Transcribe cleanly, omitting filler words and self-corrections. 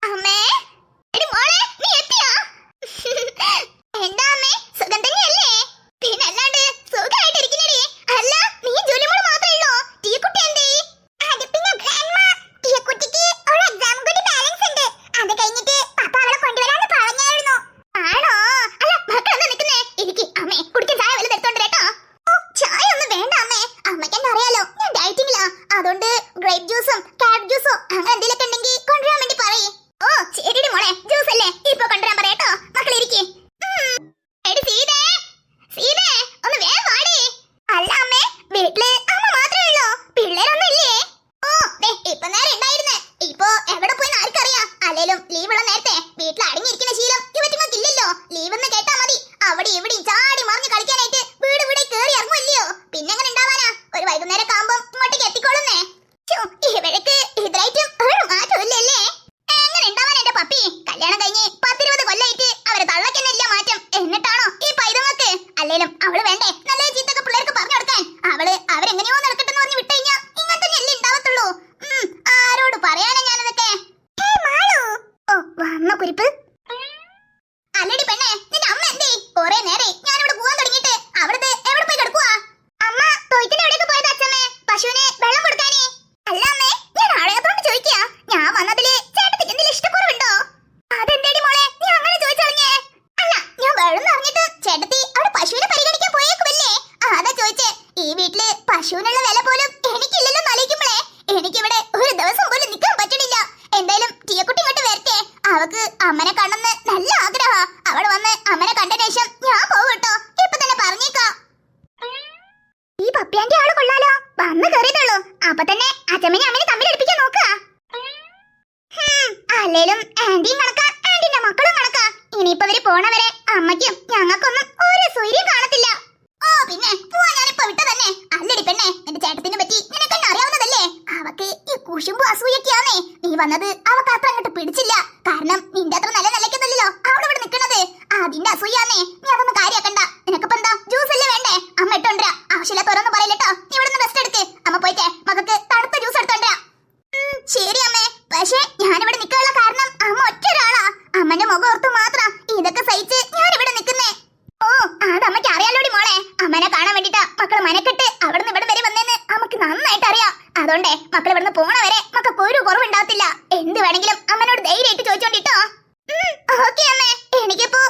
അമ്മേ, എടി മോളെ, നീ എത്തിയോ? എന്താ അമ്മേ, സുഖം തന്നെയല്ലേ? പിന്നെ അല്ലാണ്ട് സുഖമായിട്ടിരിക്കുന്നേടി. അല്ല, നീ ജോലിമോള് മാത്രമേ ഉള്ളൂ. ടീക്കുട്ടി എന്തേ? അത് പിന്നെ ഗ്രാൻഡ്മ, ടീക്കുട്ടിക്ക് ഒരു എക്സാം കൂടി ബാലൻസ് ഉണ്ട്. അത് കഴിഞ്ഞിട്ട് പപ്പ അവളെ കൊണ്ടുവരാന്ന് പറഞ്ഞായിരുന്നു. ആണോ? അല്ല, മക്കളെന്താ നിൽക്കുന്നേ? എനിക്ക് അമ്മേ കുടിക്കാൻ ചായ വല്ലതും എടുത്തോണ്ട് കേട്ടോ. ഓ, ചായ ഒന്നും വേണ്ട അമ്മേ. അമ്മയ്ക്ക് എന്താ അറിയാലോ, ഞാൻ ഡയറ്റിങ്ങിലാ. അതുകൊണ്ട് ഗ്രേപ്പ് ജ്യൂസും ക്യാരറ്റ് ജ്യൂസോ അങ്ങനെ എന്തെങ്കിലുമൊക്കെ ഉണ്ടെങ്കിൽ കൊണ്ടുവരാൻ വേണ്ടി പറയേ. ഓ ശരിടി മോളെ, ജ്യൂസ് അല്ലേ, ഇപ്പൊ കൊണ്ടുവരാൻ പറയാട്ടോ. മക്കളിരിക്കേ. എടി സീതേ, സീതേ, ഒന്ന് വേഗം വാടി. അല്ല അമ്മേ, വീട്ടില് അമ്മ മാത്രമേ ഉള്ളൂ, പിള്ളേരൊന്നും ഇല്ലേ? ഓ ദേ ഇപ്പൊ നേരെ ഉണ്ടായിരുന്നേ. ഇപ്പൊ എവിടെ പോയി ആർക്കറിയാം. അല്ലേലും ലീവുള്ള നേരത്തെ വീട്ടിൽ അടങ്ങിയിരിക്കുന്ന ശീലം ഇവറ്റുങ്ങൾക്ക് ഇല്ലല്ലോ. ലീവ് എന്ന് കേട്ടാ മതി അവിടെ ഇവിടെയും ചാടി മറിഞ്ഞ് കളിക്കാനായിട്ട് വീട് വീടെ കയറി ഇറങ്ങുമല്ലയോ. പിന്നെ എങ്ങനെ ഉണ്ടാവാനാ? ഒരു വൈകുന്നേരം ആകുമ്പോ ഇങ്ങോട്ടേക്ക് എത്തിക്കോളുന്നേ. ഇവഴക്ക് ഇതിലായിട്ടും ഒരു മാറ്റം ഇല്ലല്ലേ. എങ്ങനെ ഉണ്ടാവാൻ എന്റെ പപ്പി? കല്യാണം കഴിഞ്ഞ് 10-20 കൊല്ലായിട്ട് അവരെ തള്ളക്കെന്നില്ല മാറ്റം. എന്നിട്ടാണോ ഈ പൈതങ്ങൾക്ക്? അല്ലേലും അവള് വേണ്ടേ നല്ല ചീത്തൊക്കെ പിള്ളേർക്ക് പറഞ്ഞു കൊടുക്കാൻ. അവരെങ്ങനെയോ നടക്കട്ടെന്ന് പറഞ്ഞ് വിട്ടു കഴിഞ്ഞാൽ ഇങ്ങനെ തന്നെയല്ലേ ഉണ്ടാവത്തുള്ളൂ. ആരോട് പറയാനാ ഞാനതൊക്കെ? ഓ വന്ന കുരിപ്പ്. അല്ലടി പെണ്ണെ, നിന്റെ അമ്മ എന്തേ? കൊറേ നേരെ ഞാനിവിടെ പോവാൻ തുടങ്ങിയിട്ട്. അവിടുത്തെ എവിടെ പോയി കിടക്കുവാ? അമ്മ തൊയ്ത്തിന്റെ എവിടേക്ക് പോയത് അച്ഛമ്മേ? പശുവിന് വെള്ളം കൊടുക്കാനേ. അല്ല അമ്മേ, ഞാൻ ആളെത്തോണ്ട് ചോദിക്കാ. ഞാൻ വന്നതില് ചേട്ടത്തിക്ക് എന്തെങ്കിലും ഇഷ്ടക്കുറവുണ്ടോ? അതെന്തേടി മോളെ നീ അങ്ങനെ ചോദിച്ചറിഞ്ഞേ? അല്ല, ഞാൻ വെള്ളം അറിഞ്ഞിട്ട് ചേട്ടത്തി അവിടെ പശുവിനെ പരിഗണിക്കാൻ പോയേക്കുമല്ലേ, അതാ ചോദിച്ചേ. ഈ വീട്ടില് പശുവിനുള്ള വില പോലും എനിക്കില്ലല്ലോ ആലോചിക്കുമ്പോഴേ എനിക്കിവിടെ ഒരു ദിവസം പോലും നിൽക്കാൻ പറ്റണില്ല. എന്തായാലും ടീയക്കുട്ടി ഇങ്ങോട്ട് വരട്ടെ. അവക്ക് അമ്മനെ കാണുന്ന നല്ല ആഗ്രഹ. അവിടെ വന്ന് അമ്മനെ കണ്ട ശേഷം ഞാൻ പോകും കേട്ടോ. ഇപ്പൊ തന്നെ പറഞ്ഞേക്കാം. ഈ പപ്പിയാന്റെ ആള് കൊള്ളാലോ, വന്ന് കയറിയതുള്ളൂ. അപ്പൊ തന്നെ അച്ഛമ്മനെ അമ്മനെ തമ്മിൽ അടുപ്പിക്കാൻ നോക്ക. അല്ലേലും ആന്റിയും കണക്കാ, ആന്റിന്റെ മക്കളും കണക്കാ. ഇനിയിപ്പോ ഇവര് പോണവരെ അമ്മയ്ക്കും ഞങ്ങൾക്കൊന്നും ഒരു സ്വൈര്യം കാണത്തില്ല. ഓ പിന്നെ പോവാ, ഞാനിപ്പോ വിട്ട തന്നെ. അല്ലടി പെണ്ണെ, എന്റെ ചേട്ടത്തിനെ പറ്റി നിനക്കെന്നെ അറിയാവുന്നതല്ലേ. അവക്ക് ഈ കുശുമ്പ് അസൂയൊക്കെയാന്നേ. നീ വന്നത് അവക്ക് അത്ര അങ്ങോട്ട് പിടിച്ചില്ല. കാരണം നിന്റെ അത്ര നല്ല നിലയ്ക്കൊന്നല്ലോ അവിടെ ഇവിടെ നിൽക്കുന്നത്. അതിന്റെ അസൂയാന്നേ. നീ അതൊന്നും കാര്യാക്കണ്ട. നിനക്കിപ്പോ എന്താ ജ്യൂസ് അല്ലേ വേണ്ടേ? അമ്മ ഇട്ടോണ്ടരാ. ആവശ്യമില്ലാത്തോരൊന്നും പറയില്ലട്ടോ. നീ ഇവിടെ നിന്ന് റെസ്റ്റ് എടുക്ക്. അമ്മ പോയിട്ടേ മകക്ക് തണുത്ത ജ്യൂസ് എടുത്തോണ്ടരാ. ശരി അമ്മേ. പക്ഷേ ഞാനിവിടെ നിൽക്കാനുള്ള കാരണം അമ്മ ഒറ്റ ഒരാളാ. അമ്മന്റെ മുഖം ഓർത്തു മാത്രം ഇതൊക്കെ സഹിച്ച് ഞാനിവിടെ നിൽക്കുന്നേ. ഓ അത് അമ്മയ്ക്ക് അറിയാലോടി മോളെ. അമ്മനെ കാണാൻ വേണ്ടിട്ടാ മക്കള് മനക്കെട്ട് അവിടുന്ന് ഇവിടെ വരെ വന്നേന്ന് അമ്മക്ക് നന്നായിട്ട് അറിയാം. അതുകൊണ്ടേ മക്കൾ ഇവിടുന്ന് പോണവരെ മക്കൾക്ക് ഒരു കുറവുണ്ടാവത്തില്ല. എന്ത് വേണമെങ്കിലും അമ്മനോട് ധൈര്യമായിട്ട് ചോദിച്ചോണ്ടിട്ടോ. ഓക്കെ അമ്മേ, എനിക്കിപ്പോ